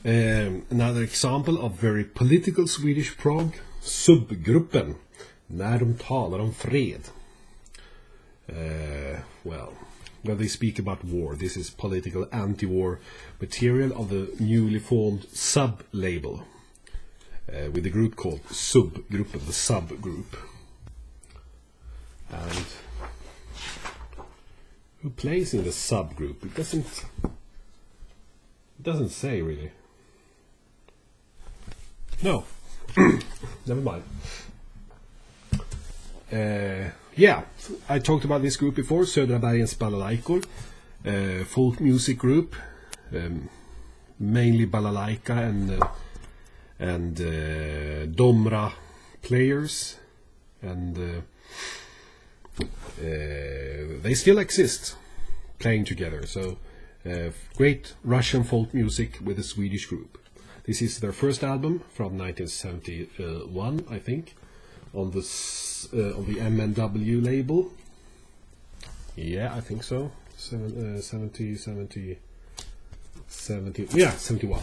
Another example of very political Swedish prog, SUB-gruppen, när de talar om fred. Well, when they speak about war, this is political anti-war material of the newly formed SUB-label, with a group called SUB-gruppen, the SUB-group. And who plays in the SUB-group? It doesn't say really. No, never mind. Yeah, I talked about this group before, Södra Bergens Balalaikor, folk music group, mainly balalaika and domra players, and they still exist, playing together. So great Russian folk music with a Swedish group. This is their first album from 1971, I think, on the MNW label. Yeah, I think so. 70, yeah, 71.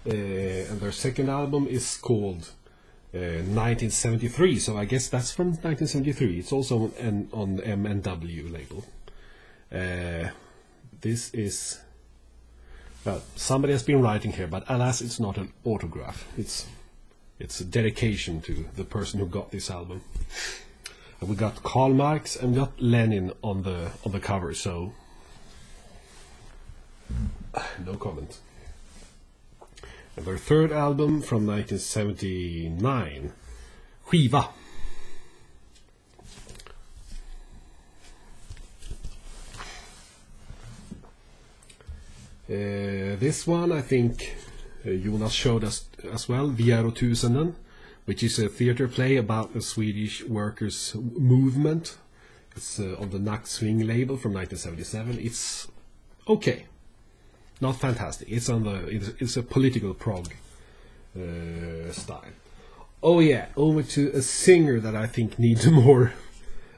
And their second album is called 1973, so I guess that's from 1973. It's also on the MNW label. This is... Well, somebody has been writing here, but alas, it's not an autograph. It's a dedication to the person who got this album. And we got Karl Marx and we got Lenin on the cover, so no comment. And their third album from 1979, Skiva. This one I think Jonas showed us as well, Vierotusenden, which is a theater play about the Swedish workers' movement. It's on the Nacksving label from 1977. It's okay, not fantastic. It's a political prog style. Oh yeah, over to a singer that I think needs more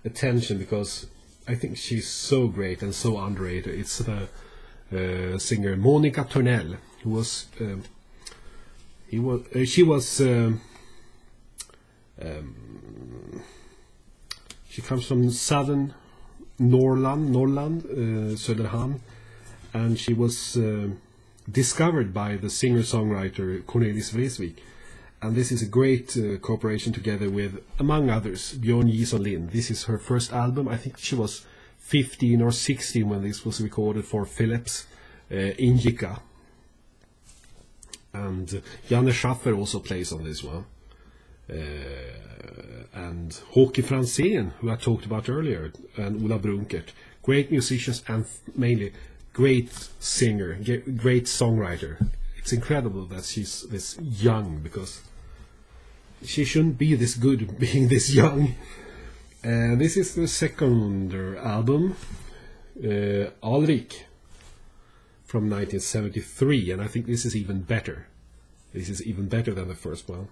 attention because I think she's so great and so underrated. It's the singer Monica Törnell, who was she comes from southern Norrland, Söderhamn, and she was discovered by the singer-songwriter Cornelis Vreeswijk, and this is a great cooperation together with, among others, Björn Jison Lind. This is her first album. I think she was 15 or 16 when this was recorded for Philips Indica, and Janne Schaffer also plays on this one, and Håke Franzén, who I talked about earlier, and Ola Brunkert, great musicians and mainly great singer, great songwriter. It's incredible that she's this young, because she shouldn't be this good being this young. This is the second album, Alrik, from 1973, and I think this is even better. This is even better than the first one.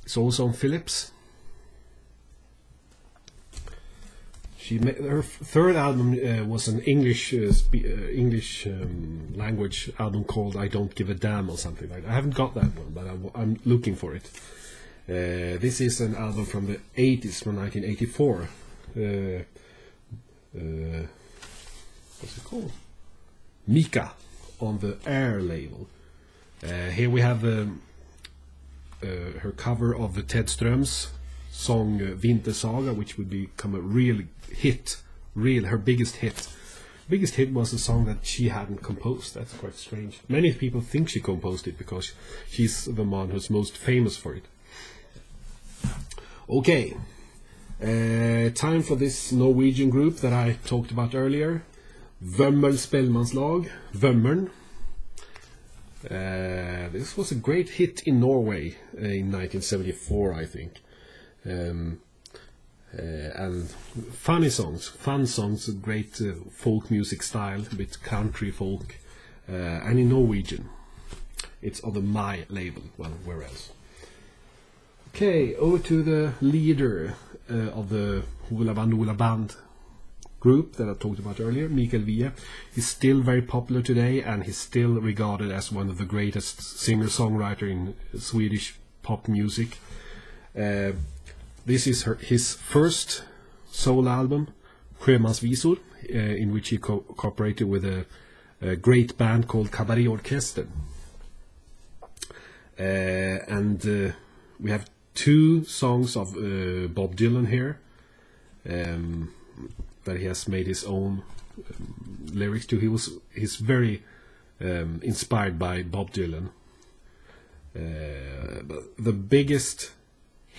It's also on Philips. Her third album was an English language album called I Don't Give a Damn or something like that. I haven't got that one, but I'm looking for it. This is an album from the 80s, from 1984. What's it called? Mika, on the Air label. Here we have her cover of the Ted Ström's song Vintersaga, which would become a real hit, her biggest hit. Biggest hit was a song that she hadn't composed. That's quite strange. Many people think she composed it because she's the one who's most famous for it. Okay, time for this Norwegian group that I talked about earlier, Vömmöl Spellmanslag, Vömmöl. This was a great hit in Norway in 1974, I think. And fun songs, great folk music style, a bit country folk, and in Norwegian. It's on the My label, well, where else? Okay, over to the leader of the Hoola Bandoola Band group that I talked about earlier, Mikael Wiehe, is still very popular today, and he's still regarded as one of the greatest singer-songwriter in Swedish pop music. This is his first solo album, Sjömansvisor, in which he cooperated with a great band called Kabaréorkestern. And we have 2 songs of Bob Dylan here that he has made his own lyrics to. He's very inspired by Bob Dylan. But the biggest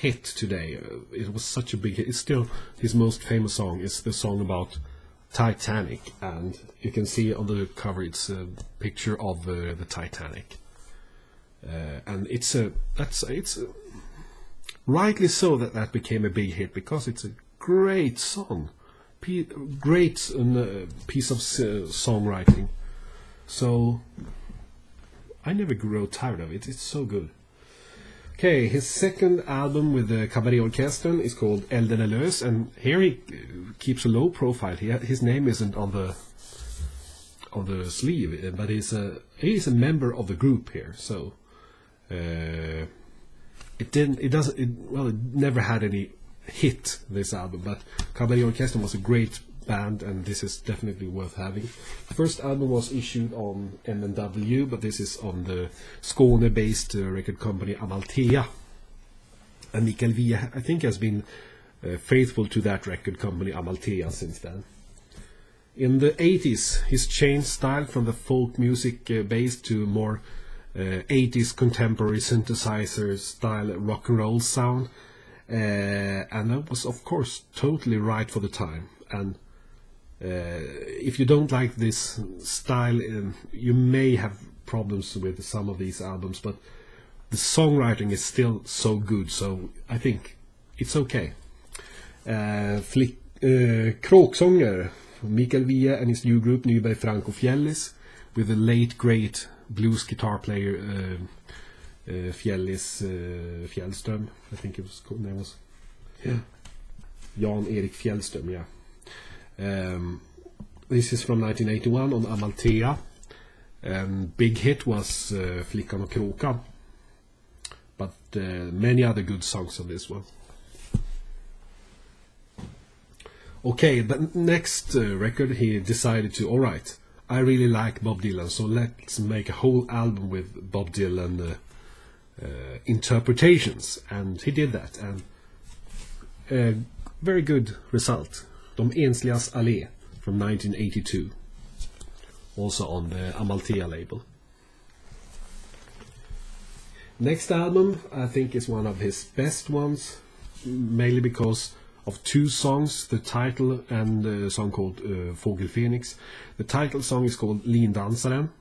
hit today, it was such a big hit, it's still his most famous song, is the song about Titanic, and you can see on the cover it's a picture of the Titanic, and it's rightly so that became a big hit, because it's a great song, great piece of songwriting. So I never grow tired of it. It's so good. Okay, his second album with the Kabaréorkestern is called Elden är lös, and here he keeps a low profile. His name isn't on the sleeve, but he's a member of the group here. So it never had any hit, this album, but Kabaréorkestern was a great band, and this is definitely worth having. The first album was issued on M&W, but this is on the Skåne-based record company Amalthea. And Mikael Wiehe, I think, has been faithful to that record company Amalthea since then. In the 80s, he's changed style from the folk music base to more 80s contemporary synthesizer style rock and roll sound, and that was, of course, totally right for the time. And if you don't like this style, you may have problems with some of these albums, but the songwriting is still so good, so I think it's okay. Kråksånger, Mikael Wiehe and his new group Nyberg Franco Fjällis, with the late great blues guitar player Fjällström, I think it was called, name was Jan-Erik Fjällström, yeah. This is from 1981 on Amalthea, and big hit was Flickan och Kråkan, but many other good songs on this one. Okay, but next record he decided to, alright, I really like Bob Dylan, so let's make a whole album with Bob Dylan interpretations, and he did that, and very good result. De Ensligas Allé from 1982, also on the Amalthea label. Next album, I think, is one of his best ones, mainly because of 2 songs, the title and a song called Fågel Phoenix. The title song is called Lindansaren,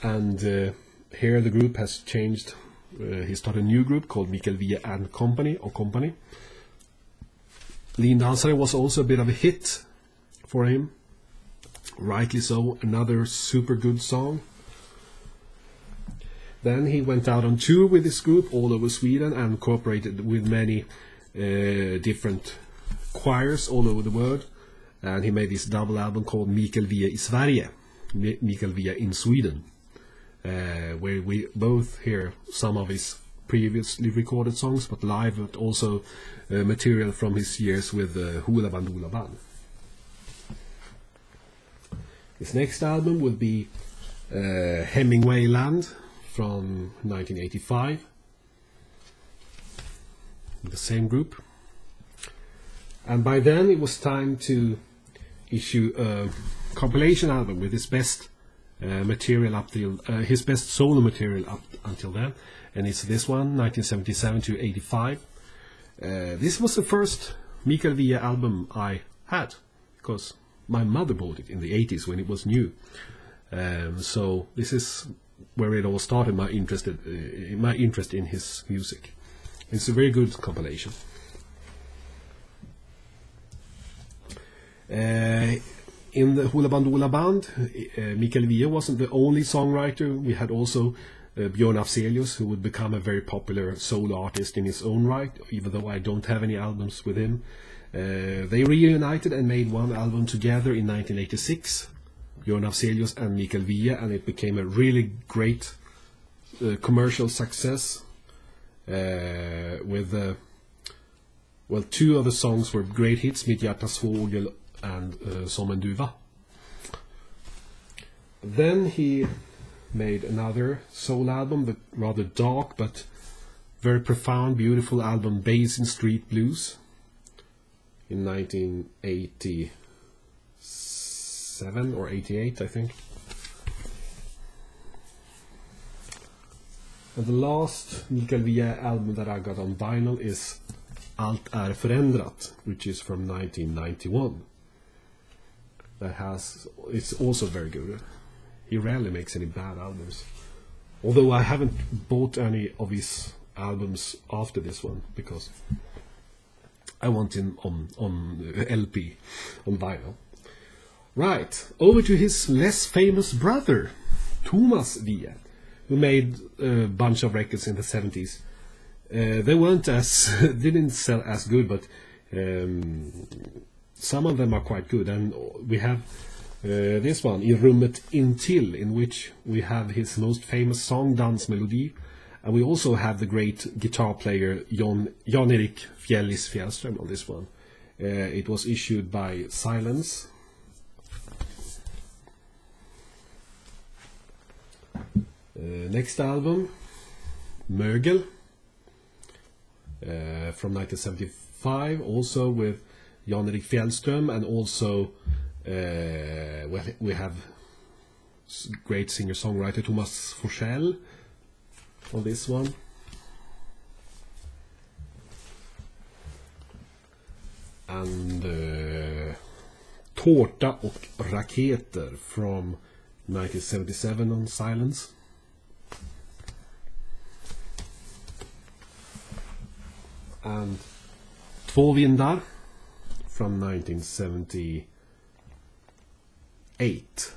and here the group has changed. He started a new group called Mikael Wiehe and Company, or Company. Lindansaren was also a bit of a hit for him, rightly so, another super good song. Then he went out on tour with this group all over Sweden and cooperated with many different choirs all over the world, and he made this double album called Mikael Wiehe i Sverige, Mikael Wiehe in Sweden, where we both hear some of his previously recorded songs, but live, but also material from his years with Hoola Bandoola Band. His next album would be Hemingway Land from 1985, the same group. And by then it was time to issue a compilation album with his best material up till his best solo material up until then, and it's this one, 1977 to 85. This was the first Mikael Wiehe album I had, because my mother bought it in the 80s when it was new. So this is where it all started, my interest in his music. It's a very good compilation. In the Hoola Bandoola Band, Mikael Wiehe wasn't the only songwriter. We had also Björn Afzelius, who would become a very popular solo artist in his own right, even though I don't have any albums with him. They reunited and made one album together in 1986, Björn Afzelius and Mikael Wiehe, and it became a really great commercial success with well, two of the songs were great hits, Mitt hjärtas fågel and Som en duva. Then he made another soul album, the rather dark but very profound, beautiful album, Basin Street Blues, in 1987 or 88, I think. And the last Mikael Wiehe album that I got on vinyl is Allt är förändrat, which is from 1991. It's also very good. He rarely makes any bad albums. Although I haven't bought any of his albums after this one, because I want him on LP, on vinyl. Right, over to his less famous brother, Tomas Wiehe, who made a bunch of records in the 70s. They weren't didn't sell as good, but some of them are quite good. And we have this one, I rummet intill, in which we have his most famous song, Dansmelodi. And we also have the great guitar player Jan-Erik Fjällis Fjällström on this one. It was issued by Silence. Next album, Mögel, from 1975, also with Jan-Erik Fjällström, and also well, we have great singer-songwriter Tomas Forssell on this one. And Tårta och raketer from 1977 on Silence. And Två vindar from 1978.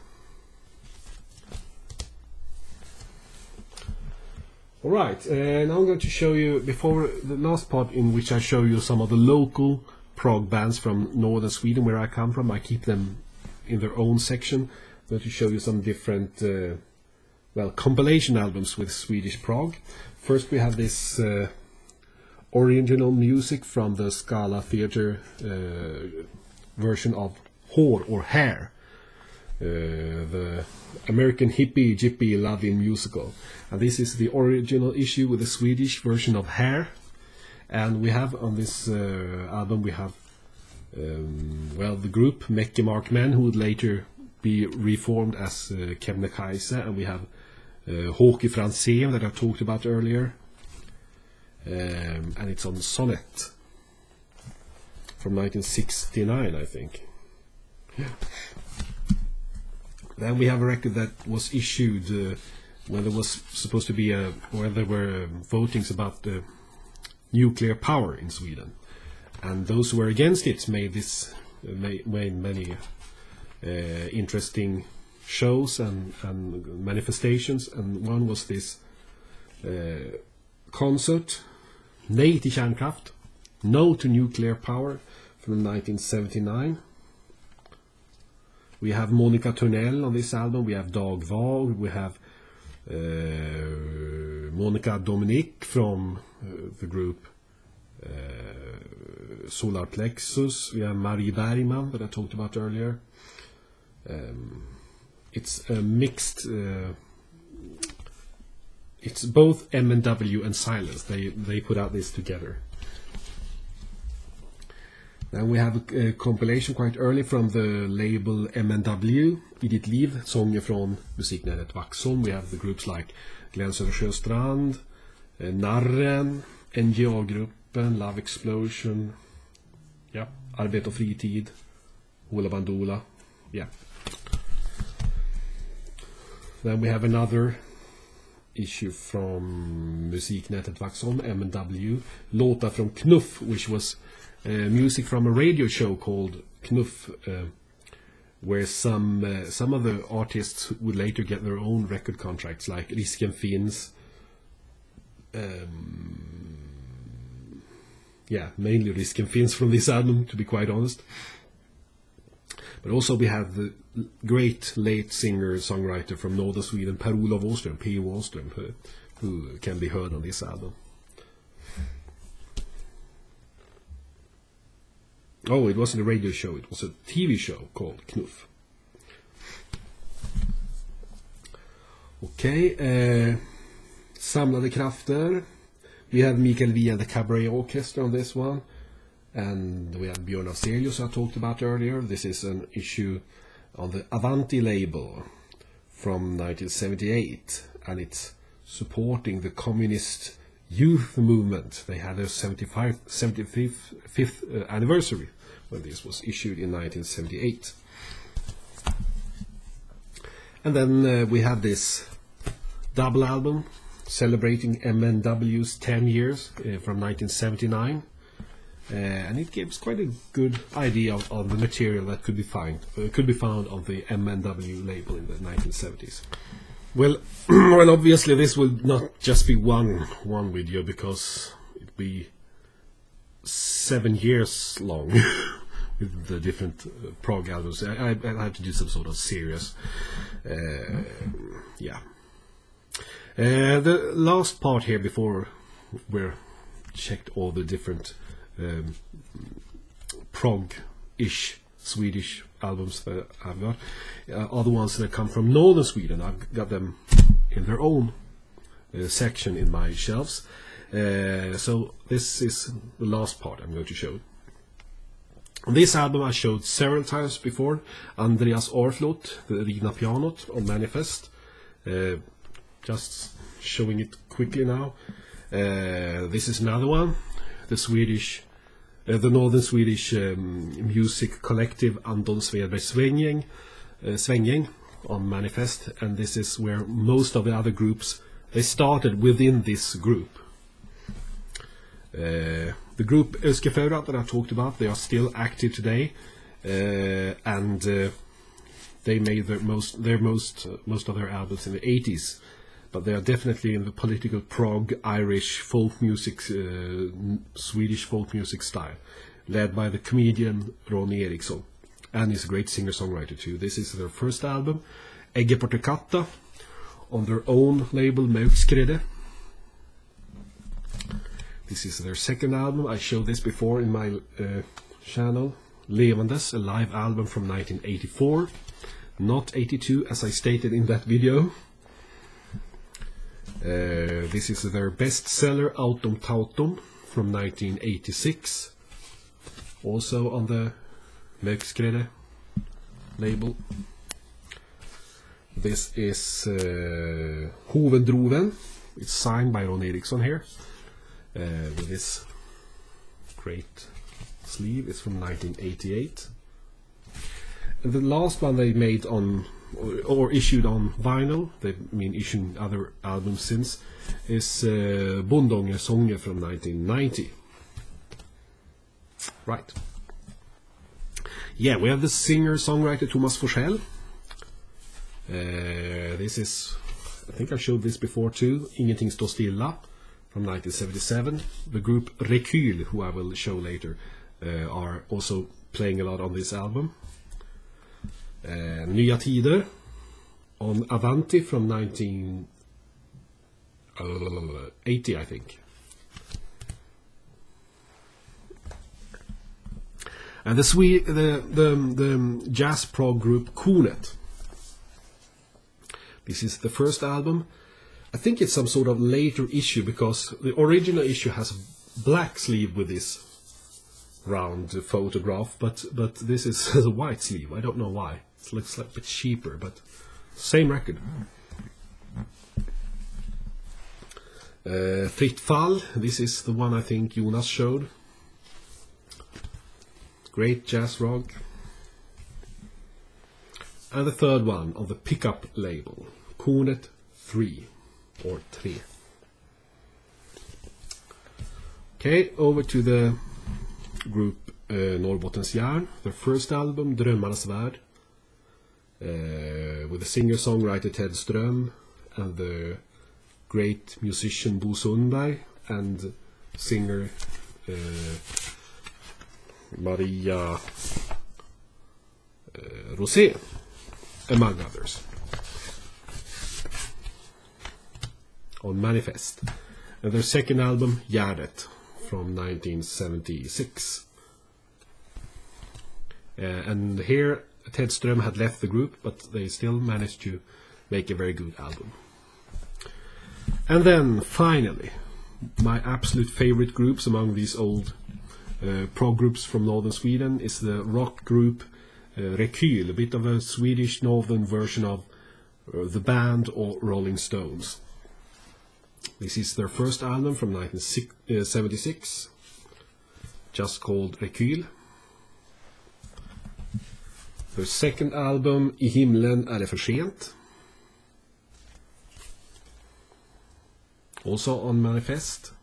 Alright, now I'm going to show you, before the last part in which I show you some of the local prog bands from northern Sweden, where I come from. I keep them in their own section. I'm going to show you some different well, compilation albums with Swedish prog. First we have this original music from the Scala Theatre version of Hår or Hair, the American hippie jippy loving musical. And this is the original issue with the Swedish version of Hair. And we have on this album, we have well, the group Mecke Markmen, who would later be reformed as Kebnekaise, and we have Håke Franzén that I talked about earlier. And it's on Sonnet from 1969, I think. Yeah. Then we have a record that was issued when there was supposed to be when there were votings about nuclear power in Sweden, and those who were against it made many interesting shows and manifestations, and one was this concert, Nej till kärnkraft, No to Nuclear Power, from 1979. We have Monica Törnell on this album, we have Dag Vag, we have Monica Dominic from the group Solar Plexus, we have Marie Bergman that I talked about earlier. It's a mixed, it's both M&W and Silence, they put out this together. Then we have a compilation quite early from the label M&W, I ditt liv, sånger från musiknätet Vaxholm. We have the groups like Glenn Södersjöstrand, Narren, SUB-gruppen, Love Explosion, yeah, Arbete och fritid, Ola Bandula, yeah. Then we have another issue from musiknätet Vaxholm, M&W, låtar från Knuff, which was music from a radio show called Knuff, where some of the artists would later get their own record contracts, like Risken Finns. Yeah, mainly Risken Finns from this album, to be quite honest. But also we have the great late singer-songwriter from northern Sweden, Per-Olof Åström, P. Åström, who can be heard on this album. Oh, it wasn't a radio show, it was a TV show called Knuff. Okej, Samlade krafter. We have Mikael Wiehe and the Cabaret Orchestra on this one. And we have Björn Afzelius I talked about earlier. This is an issue on the Avanti label from 1978. And it's supporting the communist youth movement. They had their 75th anniversary when this was issued in 1978. And then we have this double album celebrating MNW's 10 years from 1979. And it gives quite a good idea of the material that could be found on the MNW label in the 1970s. Well, well, obviously this will not just be one video, because it'll be 7 years long with the different prog albums. I have to do some sort of serious, yeah. The last part here, before we're checked all the different prog-ish Swedish albums that I've got, are the ones that come from northern Sweden. I've got them in their own section in my shelves. So this is the last part I'm going to show. This album I showed several times before. Andreas Aarflot, the Rivna Pianot on Manifest. Just showing it quickly now. This is another one. The northern Swedish music collective Anton Swedbergs Swängjäng on Manifest, and this is where most of the other groups, they started within this group. The group Euskefeurat that I talked about, they are still active today, and they made most of their albums in the 80s. But they are definitely in the political prog, Irish folk music, Swedish folk music style, led by the comedian Ronny Eriksson, and he's a great singer-songwriter too. This is their first album, Eggeportekatta, on their own label Euskefeurat. This is their second album. I showed this before in my channel, Levandes, a live album from 1984, not 82 as I stated in that video. This is their bestseller, Autumn Tautum, from 1986, also on the Euskefeurat label. This is Hovendroven. It's signed by Ron Eriksson here, with this great sleeve. It's from 1988. And the last one they made on or issued on vinyl, they've been issuing other albums since, is Bondånger Sånger from 1990. Right. Yeah, we have the singer-songwriter Tomas Forssell. This is, I think I showed this before too, Ingenting står stilla from 1977. The group Rekyl, who I will show later, are also playing a lot on this album. Nya Tider on Avanti from 1980, I think. And the jazz prog group Kornet. This is the first album. I think it's some sort of later issue, because the original issue has a black sleeve with this round photograph, but this is a white sleeve. I don't know why. It looks like a bit cheaper, but same record. Fritt Fall. This is the one I think Jonas showed. Great jazz rock. And the third one on the Pickup label, Kornet 3 or 3. Okay, over to the group Norrbottens Järn. Their first album, Drömmarnas värld, with the singer-songwriter Ted Ström and the great musician Bo Sundberg and singer Maria Rosén, among others, on Manifest. And their second album, Gärdet, from 1976. And here Ted Ström had left the group, but they still managed to make a very good album. And then, finally, my absolute favorite groups among these old prog groups from northern Sweden is the rock group Rekyl, a bit of a Swedish northern version of The Band or Rolling Stones. This is their first album from 1976, just called Rekyl. Their second album, I himlen är det för sent, also on Manifest.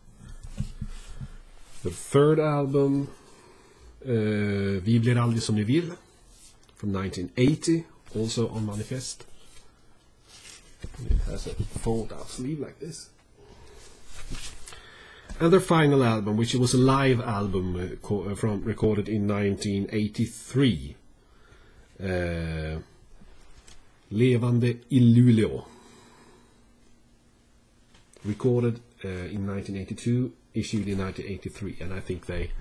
The third album, Vi blir aldrig som ni vill, from 1980, also on Manifest. It has a fold-out sleeve like this. And their final album, which was a live album recorded in 1983, Levande i Luleå, recorded in 1982, issued in 1983, and I think they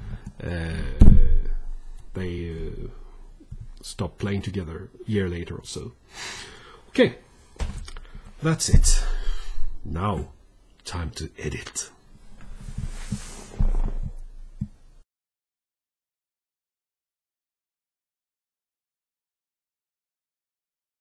stopped playing together a year later or so. Okay, that's it. Now, time to edit.